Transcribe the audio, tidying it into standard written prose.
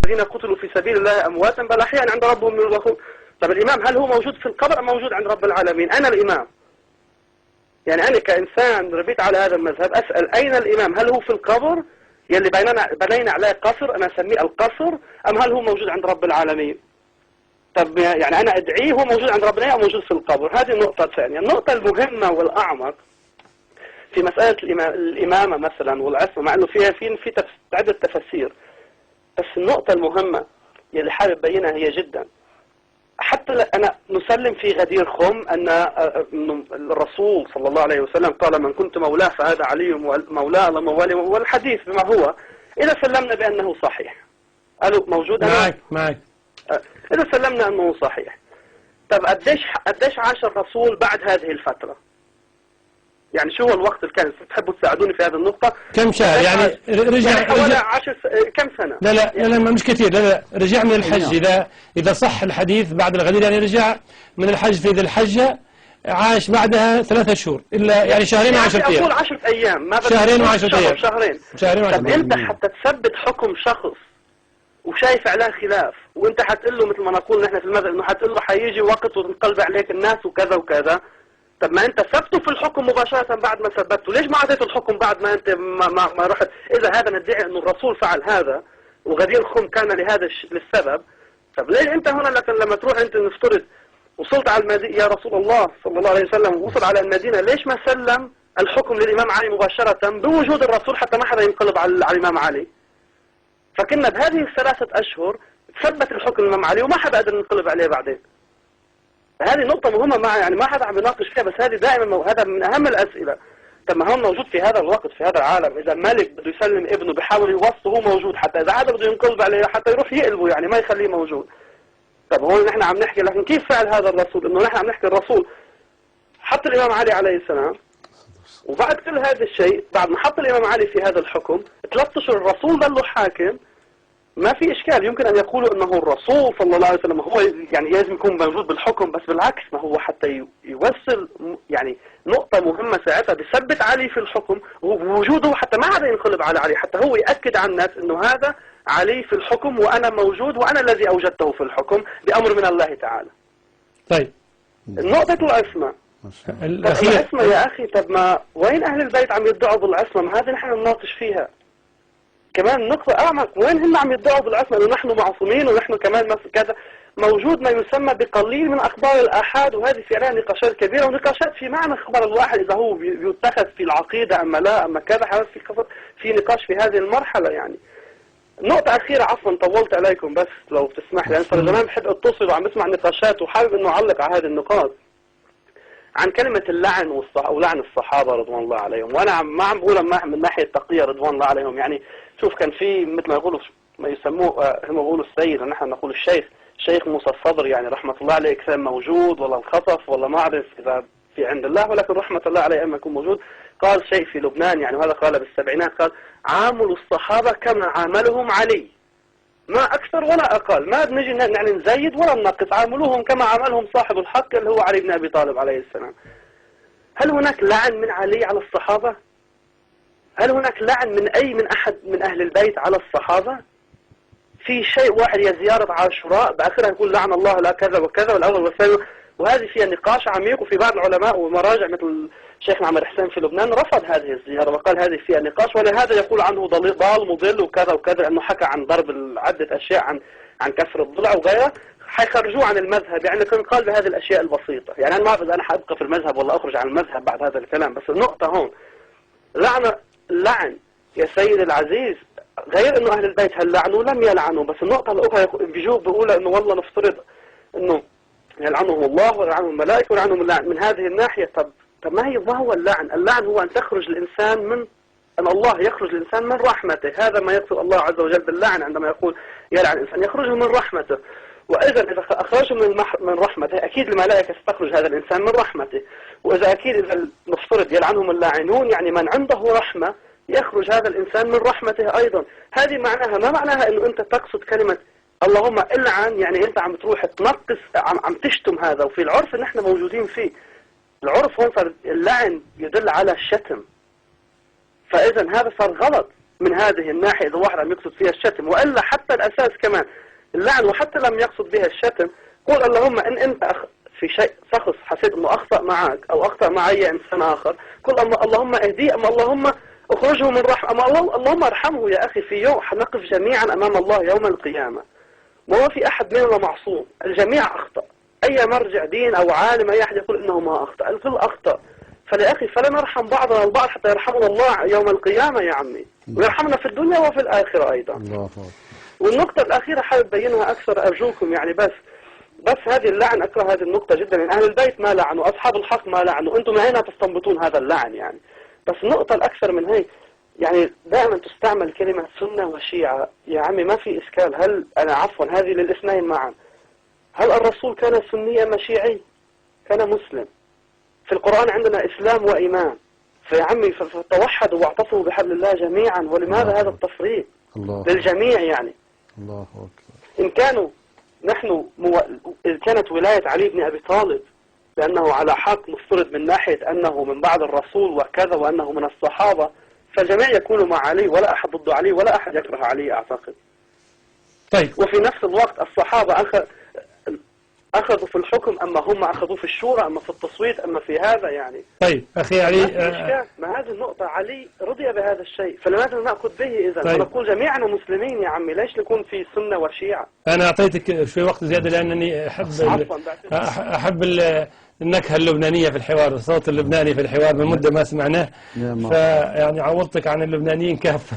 الذين قتلوا في سبيل الله أمواتا بل أحياء عند ربهم يرزقون. طب الإمام هل هو موجود في القبر أم موجود عند رب العالمين؟ أنا الإمام، يعني أنا كإنسان ربيت على هذا المذهب أسأل أين الإمام؟ هل هو في القبر يلي بنينا عليه قصر أنا أسميه القصر، أم هل هو موجود عند رب العالمين؟ طب يعني أنا أدعيه هو موجود عند ربنا أو موجود في القبر؟ هذه النقطة الثانية. النقطة المهمة والأعمق في مسألة الإمامة مثلا والعصمة، مع أنه فيها في عدة تفسير، بس النقطة المهمة يلي حابب بينها هي جدا. حتى أنا نسلم في غدير خم أن الرسول صلى الله عليه وسلم قال من كنت مولاه فهذا علي مولاه الله موالي، والحديث بما هو إذا سلمنا بأنه صحيح. قالوا موجود معك إذا سلمنا أنه صحيح، طب قديش عاش الرسول بعد هذه الفترة؟ يعني شو هو الوقت اللي كان تحبوا تساعدوني في هذه النقطة؟ كم شهر يعني رجع حوالي 10 كم سنة؟ لا مش كثير. لا رجع من الحج، إذا صح الحديث بعد الغدير، يعني رجع من الحج في ذي الحجة، عاش بعدها 3 شهور إلا يعني شهرين و10 أيام. أقول 10 أيام، ما شهرين و10 أيام. شهرين. طب أنت حتى تثبت حكم شخص وشايف عليه خلاف، وانت حتقول له مثل ما نقول نحن في المذهب انه حتقول له حيجي وقت وتنقلب عليك الناس وكذا وكذا. طب ما انت ثبته في الحكم مباشرة بعد ما ثبته، ليش ما اعطيته الحكم بعد ما انت ما رحت؟ اذا هذا ندعي انه الرسول فعل هذا وغدير خم كان لهذا للسبب، طب ليه انت هنا لما تروح انت نفترض وصلت على المدينة يا رسول الله صلى الله عليه وسلم وصل على المدينة، ليش ما سلم الحكم للامام علي مباشرة بوجود الرسول حتى ما حدا ينقلب على الامام علي؟ فكنا بهذه ال3 أشهر ثبت الحكم الإمام علي وما حدا قدر ينقلب عليه بعدين. هذه نقطة مهمة يعني ما حدا عم يناقش فيها، بس هذه دائما هذا من أهم الأسئلة. طب ما هو موجود في هذا الوقت في هذا العالم، إذا ملك بده يسلم ابنه بحاول يوصله هو موجود، حتى إذا عاد بده ينقلب عليه حتى يروح يقلبه يعني ما يخليه موجود. طب هون نحن عم نحكي لكن كيف فعل هذا الرسول؟ إنه نحن عم نحكي الرسول حط الإمام علي عليه السلام، وبعد كل هذا الشيء بعد ما حط الإمام علي في هذا الحكم 3 أشهر الرسول ظله حاكم. ما في إشكال، يمكن أن يقولوا أنه الرسول صلى الله عليه وسلم هو يعني لازم يكون موجود بالحكم، بس بالعكس ما هو حتى يوصل يعني نقطة مهمة ساعتها بيثبت علي في الحكم ووجوده حتى ما حدا ينقلب على علي، حتى هو يأكد على الناس أنه هذا علي في الحكم وأنا موجود وأنا الذي أوجدته في الحكم بأمر من الله تعالى. طيب نقطة العصمة العصمة يا أخي، طب ما وين أهل البيت عم يدعوا بالعصمة؟ ما هذه نحن نناقش فيها. كمان نقطة أعمق، وين هم عم يدعوا بالعصمة إنه نحن معصومين ونحن كمان كذا؟ موجود ما يسمى بقليل من أخبار الآحاد، وهذه في عليها نقاشات كبيرة ونقاشات في معنى خبر الواحد إذا هو يتخذ في العقيدة أما لا أما كذا، حدث في نقاش في هذه المرحلة يعني. نقطة أخيرة عفوا طولت عليكم، بس لو تسمح لي، أنا صار زمان بحب أتصل وعم بسمع نقاشات وحابب إنه أعلق على هذه النقاط عن كلمة اللعن أو لعن الصحابة رضوان الله عليهم. وأنا ما عم بقولها من ناحية تقية رضوان الله عليهم، يعني شوف كان في مثل ما يقولوا ما يسموه هم يقولوا السيد ونحن نقول الشيخ موسى الصدر يعني رحمة الله عليه كان موجود، والله الخطف والله ما أعرف إذا في عند الله، ولكن رحمة الله عليه أما يكون موجود. قال شيء في لبنان يعني، وهذا قال بالسبعينات، قال عاملوا الصحابة كما عاملهم علي، ما أكثر ولا أقل، ما بنجي يعني نزيد ولا ننقص، عاملوهم كما عملهم صاحب الحق اللي هو علي بن أبي طالب عليه السلام. هل هناك لعن من علي على الصحابة؟ هل هناك لعن من أحد من أهل البيت على الصحابة؟ في شيء واحد يا زيارة عاشوراء بآخرها يقول لعن الله لا كذا وكذا والأول والثاني، وهذه فيها نقاش عميق. وفي بعض العلماء ومراجع مثل الشيخ عمر حسين في لبنان رفض هذه الزيارة وقال هذه فيها نقاش، ولهذا يقول عنه ضال مضل وكذا وكذا، لأنه حكى عن ضرب عدة أشياء عن كسر الضلع وغيرها، حيخرجوه عن المذهب يعني. كان قال بهذه الأشياء البسيطة يعني. أنا ما أعرف إذا أنا حأبقى في المذهب ولا أخرج عن المذهب بعد هذا الكلام، بس النقطة هون لعن يا سيد العزيز، غير انه اهل البيت هل لعنوا لم يلعنوا، بس النقطة الاخرى بيجوا بيقولوا انه والله نفترض انه يلعنهم الله ويلعنهم الملائكة ويلعنهم اللعن من هذه الناحية. طب ما هو اللعن؟ اللعن هو ان تخرج الانسان ان الله يخرج الانسان من رحمته، هذا ما يقصد الله عز وجل باللعن عندما يقول يلعن الانسان، يخرجه من رحمته. إذا أخرجه من رحمته أكيد الملائكة ستخرج هذا الإنسان من رحمته، وإذا أكيد إذا نفترض يلعنهم اللاعنون يعني من عنده رحمة يخرج هذا الإنسان من رحمته أيضا. هذه معناها ما معناها أنه أنت تقصد كلمة اللهم العن يعني أنت عم تروح تنقص عم تشتم هذا. وفي العرف نحن موجودين فيه العرف هون صار اللعن يدل على الشتم، فإذا هذا صار غلط. من هذه الناحية إذا واحد عم يقصد فيها الشتم، وإلا حتى الأساس كمان اللعن، وحتى لم يقصد بها الشتم قول اللهم إن أنت في شيء شخص حسيت أنه أخطأ معك أو أخطأ معي إنسان آخر، قل اللهم اهديه، أما اللهم اخرجه من رحمة، أما اللهم ارحمه يا أخي. في يوم حنقف جميعا أمام الله يوم القيامة، ما في أحد مننا معصوم، الجميع أخطأ. أي مرجع دين أو عالم أي أحد يقول إنه ما أخطأ، الكل أخطأ. فيا أخي فلا نرحم بعضنا البعض حتى يرحمنا الله يوم القيامة يا عمي، ويرحمنا في الدنيا وفي الآخرة أيضا. الله. والنقطة الأخيرة حابب بينها أكثر أرجوكم، يعني بس هذه اللعن، أكره هذه النقطة جدا. يعني أهل البيت ما لعنوا، أصحاب الحق ما لعنوا، أنتم هنا تستنبطون هذا اللعن يعني. بس النقطة الأكثر من هيك، يعني دائما تستعمل كلمة سنة وشيعة يا عمي، ما في إشكال. هذه للاثنين معا. هل الرسول كان سني أم شيعي؟ كان مسلم. في القرآن عندنا إسلام وإيمان، فيا عمي فتوحدوا واعتصموا بحبل الله جميعا. ولماذا هذا التفريق للجميع يعني؟ الله أكبر. إن كانوا إن كانت ولاية علي بن أبي طالب لأنه على حق مفترض من ناحية أنه من بعد الرسول وكذا وأنه من الصحابة، فالجميع يكونوا مع علي، ولا أحد ضد علي، ولا أحد يكره علي أعتقد. طيب. وفي نفس الوقت الصحابة أخذوا في الحكم، أما هم أخذوا في الشورى، أما في التصويت، أما في هذا يعني. طيب أخي علي، ما هذه النقطة، علي رضي بهذا الشيء، فلماذا نأخذ به إذا؟ طيب. ونقول جميعنا مسلمين يا عمي، ليش نكون في سنة وشيعة؟ أنا أعطيتك شوي وقت زيادة لأنني أحب النكهة اللبنانية في الحوار، الصوت اللبناني في الحوار من مدة ما سمعناه، فيعني عوضتك عن اللبنانيين كافة.